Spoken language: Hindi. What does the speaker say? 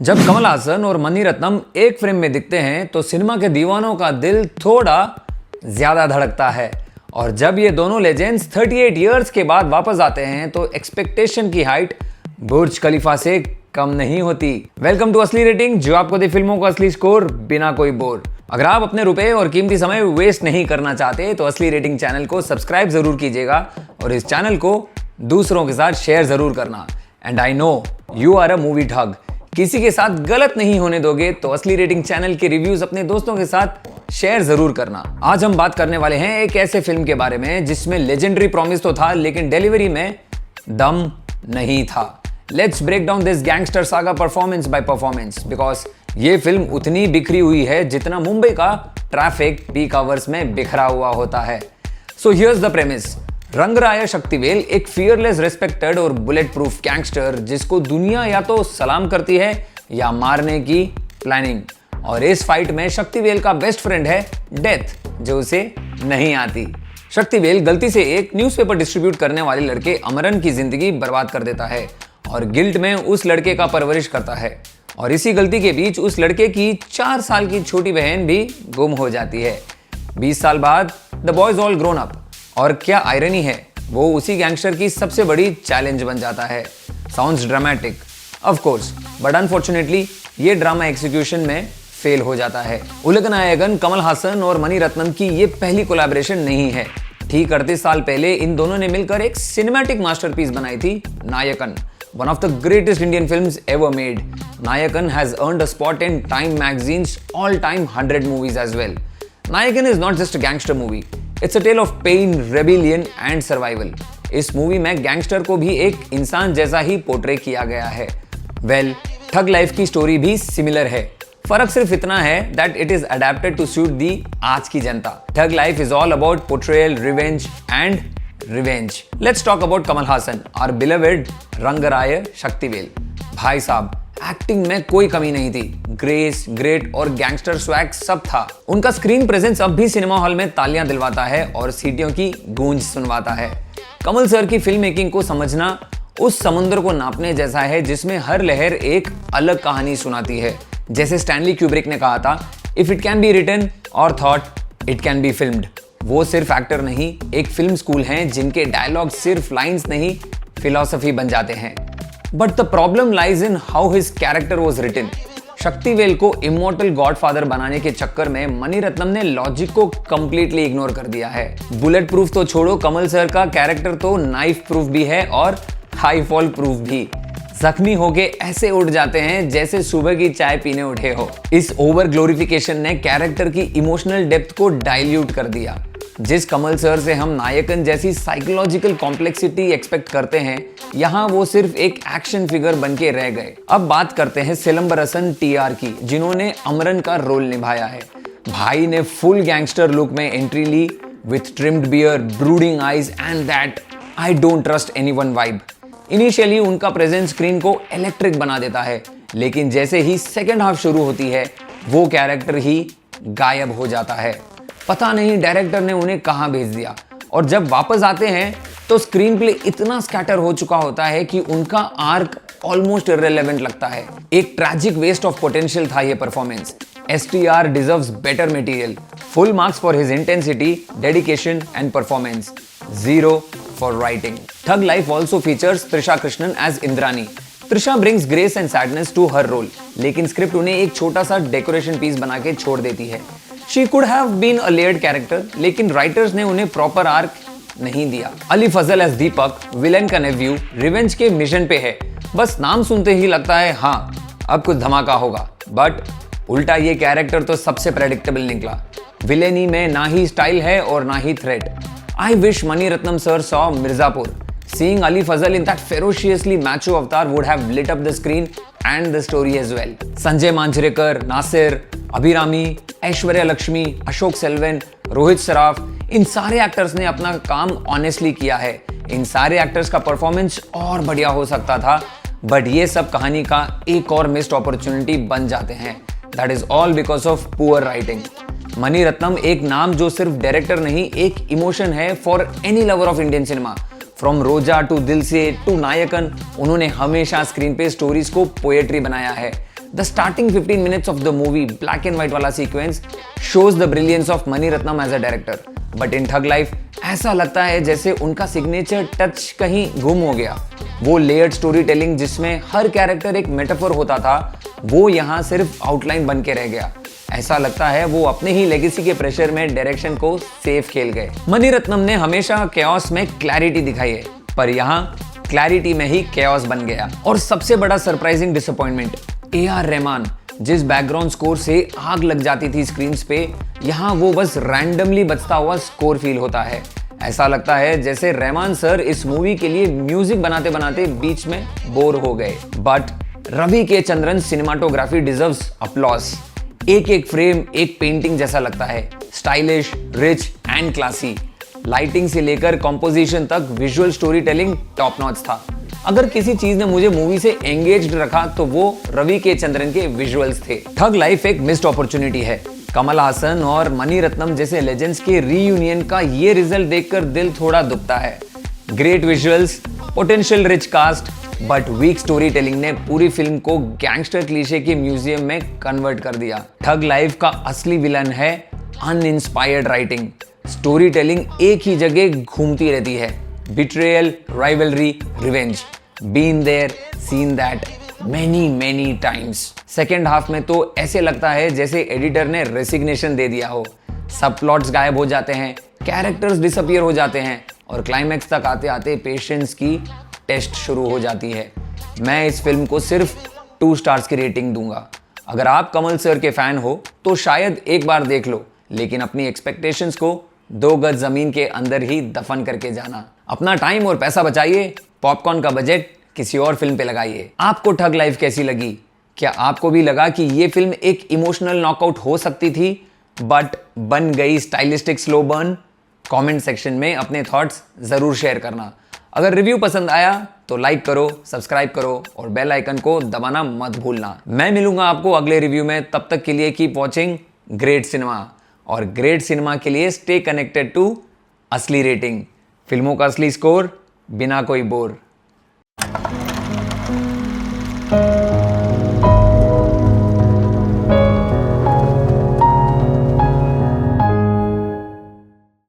जब कमल हासन और मणि रत्नम एक फ्रेम में दिखते हैं तो सिनेमा के दीवानों का दिल थोड़ा ज्यादा धड़कता है। और जब ये दोनों लेजेंड्स 38 इयर्स के बाद वापस आते हैं तो एक्सपेक्टेशन की हाइट बुर्ज खलीफा से कम नहीं होती। वेलकम टू असली रेटिंग, जो आपको दे फिल्मों का असली स्कोर बिना कोई बोर। अगर आप अपने रुपए और कीमती समय वेस्ट नहीं करना चाहते तो असली रेटिंग चैनल को सब्सक्राइब जरूर कीजिएगा और इस चैनल को दूसरों के साथ शेयर जरूर करना। And I know you are a movie thug, किसी के साथ गलत नहीं होने दोगे तो असली रेटिंग चैनल के रिव्यूज अपने दोस्तों के साथ शेयर जरूर करना। आज हम बात करने वाले हैं एक ऐसे फिल्म के बारे में जिसमें लेजेंडरी प्रॉमिस तो था लेकिन डिलीवरी में दम नहीं था। Let's break down this gangster saga performance by performance, because ये फिल्म उतनी बिखरी हुई है जितना मुंबई का ट्रैफिक पीक आवर्स में बिखरा हुआ होता है। So here's the premise. Rangaraya Sakthivel एक फियरलेस, रेस्पेक्टेड और बुलेट प्रूफ गैंगस्टर जिसको दुनिया या तो सलाम करती है या मारने की प्लानिंग। और इस फाइट में शक्तिवेल का बेस्ट फ्रेंड है डेथ, जो उसे नहीं आती। शक्तिवेल गलती से एक न्यूज़पेपर डिस्ट्रीब्यूट करने वाले लड़के अमरन की जिंदगी बर्बाद कर देता है और गिल्ट में उस लड़के का परवरिश करता है। और इसी गलती के बीच उस लड़के की 4 साल की छोटी बहन भी गुम हो जाती है। 20 साल बाद the boys all grown up, और क्या आयरनी है, वो उसी गैंगस्टर की सबसे बड़ी चैलेंज बन जाता है। Sounds dramatic of course, but unfortunately ये ड्रामा एग्जीक्यूशन में फेल हो जाता है। उलग नायकन कमल हासन और मणि रत्नम की ये पहली कोलैबोरेशन नहीं है। ठीक 38 साल पहले इन दोनों ने मिलकर एक सिनेमैटिक मास्टरपीस बनाई थी, नायकन, one of the greatest Indian films ever made. Nayakan has earned a spot in Time magazine's all-time 100 movies as well. Nayakan is not just a gangster movie. It's a tale of pain, rebellion and survival. इस मूवी में गैंगस्टर को भी एक इंसान जैसा ही पोर्ट्रे किया गया है। Well, ठग लाइफ की स्टोरी भी सिमिलर है। फर्क सिर्फ इतना है that it is adapted to suit the आज की जनता। Thug life is all about portrayal, revenge and revenge. Let's talk about Kamal Haasan, our beloved Rangaraya Sakthivel. भाई साहब, एक्टिंग में कोई कमी नहीं थी। ग्रेस, ग्रेट और गैंगस्टर स्वैग सब था। उनका स्क्रीन प्रेजेंस अब भी सिनेमा हॉल में तालियां दिलवाता है और सीटियों की गूंज सुनवाता है। कमल सर की फिल्म मेकिंग को समझना उस समुद्र को नापने जैसा है जिसमें हर लहर एक अलग कहानी सुनाती है। जैसे स्टैनली क्यूब्रिक ने कहा था, if it can be written or thought it can be filmed. वो सिर्फ एक्टर नहीं, एक फिल्म स्कूल हैं जिनके डायलॉग सिर्फ लाइंस नहीं, फिलॉसफी बन जाते हैं। But the problem lies in how his character was written. Sakthivel को इमॉर्टल गॉडफादर बनाने के चक्कर में मणि रत्नम ने लॉजिक को कंप्लीटली इग्नोर कर दिया है। बुलेट प्रूफ तो छोड़ो, कमल सर का कैरेक्टर तो नाइफ प्रूफ भी है और हाई फॉल प्रूफ भी। जख्मी होके ऐसे उठ जाते हैं जैसे सुबह की चाय पीने उठे हो। इस ओवर ग्लोरिफिकेशन ने कैरेक्टर की इमोशनल डेप्थ को डाइल्यूट कर दिया। जिस कमल सर से हम नायकन जैसी साइकोलॉजिकल कॉम्प्लेक्सिटी एक्सपेक्ट करते हैं, यहाँ वो सिर्फ एक एक्शन फिगर बन के रह गए। अब बात करते हैं सिलंबरसन टीआर की, जिन्होंने अमरन का रोल निभाया है। भाई ने फुल गैंगस्टर लुक में एंट्री ली with trimmed beard, brooding eyes and that I don't trust anyone vibe. Initially उनका प्रेजेंस स्क्रीन को इलेक्ट्रिक बना देता है, लेकिन जैसे ही सेकेंड हाफ शुरू होती है वो कैरेक्टर ही गायब हो जाता है। पता नहीं डायरेक्टर ने उन्हें कहां भेज दिया। और जब वापस आते हैं तो स्क्रीन प्ले इतना स्कैटर हो चुका होता है कि उनका आर्क ऑलमोस्ट इररिलेवेंट लगता है। एक ट्रैजिक वेस्ट ऑफ पोटेंशियल था ये performance. STR deserves better material. Full marks for his intensity, dedication and performance, 0 for writing. Thug life also features Trisha Krishnan as Indrani. Trisha brings grace and sadness to her role, लेकिन स्क्रिप्ट उन्हें एक छोटा सा डेकोरेशन पीस बना के छोड़ देती है। She could have been a layered character, लेकिन राइटर्स ने उन्हें प्रॉपर आर्क नहीं दिया। अली फजल एज दीपक, विलेन का नेव्यू, रिवेंज के मिशन पे है। बस नाम सुनते ही लगता है हाँ अब कुछ धमाका होगा, बट उल्टा ये कैरेक्टर तो सबसे प्रेडिक्टेबल निकला। विलेनी में ना ही स्टाइल है और ना ही threat. I wish Mani Ratnam sir saw Mirzapur. Seeing Ali Fazal in that ferociously macho avatar would have lit up the screen and the story as well. Sanjay Manjrekar, Nassar, Abhirami, Aishwarya Lakshmi, Ashok Selvan, Rohit Saraf, इन सारे एक्टर्स ने अपना काम ऑनेस्टली किया है। इन सारे एक्टर्स का परफॉर्मेंस और बढ़िया हो सकता था, बट ये सब कहानी का एक और मिस्ड अपॉर्चुनिटी बन जाते हैं। That is all because of poor writing. Mani Ratnam एक नाम जो सिर्फ डायरेक्टर नहीं, एक इमोशन है for any lover of Indian cinema. From Roja to Dil Se to नायकन, उन्होंने हमेशा स्क्रीन पे स्टोरीज को पोएट्री बनाया है। The starting 15 minutes of the movie, black and white वाला sequence, shows the brilliance of Mani Ratnam as a director. But in thug life ऐसा लगता है जैसे उनका सिग्नेचर टच कहीं गुम हो गया। वो लेयर्ड स्टोरी टेलिंग जिसमें हर कैरेक्टर एक मेटाफर होता था, वो यहाँ सिर्फ आउटलाइन बन के रह गया। ऐसा लगता है वो अपने ही लेगेसी के प्रेशर में डायरेक्शन को सेफ खेल गए। मनी रत्नम ने हमेशा कैओस में क्लैरिटी दिखाई है, पर यहाँ क्लैरिटी में ही कैओस बन गया। और सबसे बड़ा सरप्राइजिंग डिसअपॉइंटमेंट, AR रहमान जिस बैकग्राउंड स्कोर से आग लग जाती थी स्क्रीन्स पे, यहाँ वो बस रैंडमली बजता हुआ स्कोर फील होता है। ऐसा लगता है जैसे रहमान सर इस मूवी के लिए म्यूजिक बनाते बनाते बीच में बोर हो गए। बट रवि के चंद्रन सिनेमाटोग्राफी डिजर्व्स अपलॉज। एक एक फ्रेम एक पेंटिंग जैसा लगता है, stylish, rich and classy. Lighting से लेकर कॉम्पोजिशन तक visual story telling top notch था। अगर किसी चीज ने मुझे मूवी से एंगेज्ड रखा तो वो रवि के चंद्रन के विजुअल्स थे। ठग लाइफ एक मिस्ड अपॉर्चुनिटी है। कमल हासन और मनी रत्नम जैसे लेजेंड्स के रीयूनियन का ये रिजल्ट देखकर दिल थोड़ा दुखता है। Great visuals, potential rich cast, but weak story telling ने पूरी फिल्म को गैंगस्टर क्लीशे के म्यूजियम में कन्वर्ट कर दिया। ठग लाइफ का असली विलन है अनइंस्पायर्ड राइटिंग। स्टोरी टेलिंग एक ही जगह घूमती रहती है। Betrayal, rivalry, revenge, been there, seen that many times. Second half में तो ऐसे लगता है जैसे एडिटर ने रेसिग्नेशन दे दिया हो। सब प्लॉट्स गायब हो जाते हैं, कैरेक्टर्स डिसअपियर हो जाते हैं और क्लाइमैक्स तक आते आते पेशेंस की टेस्ट शुरू हो जाती है। मैं इस फिल्म को सिर्फ 2 स्टार्स की रेटिंग दूंगा। अगर आप कमल सर के फैन हो तो शायद एक बार देख लो, लेकिन अपनी एक्सपेक्टेशंस को 2 गज जमीन के अंदर ही दफन करके जाना। अपना टाइम और पैसा बचाइए, पॉपकॉर्न का बजट किसी और फिल्म पे लगाइए। आपको ठग लाइफ कैसी लगी? क्या आपको भी लगा कि ये फिल्म एक इमोशनल नॉकआउट हो सकती थी बट बन गई stylistic slow burn? Comment section में अपने थॉट्स जरूर शेयर करना। अगर रिव्यू पसंद आया तो लाइक करो, सब्सक्राइब करो और बेल आइकन को दबाना मत भूलना। मैं मिलूंगा आपको अगले रिव्यू में, तब तक के लिए कीप वॉचिंग ग्रेट सिनेमा। और ग्रेट सिनेमा के लिए स्टे कनेक्टेड टू असली रेटिंग, फिल्मों का असली स्कोर, बिना कोई बोर।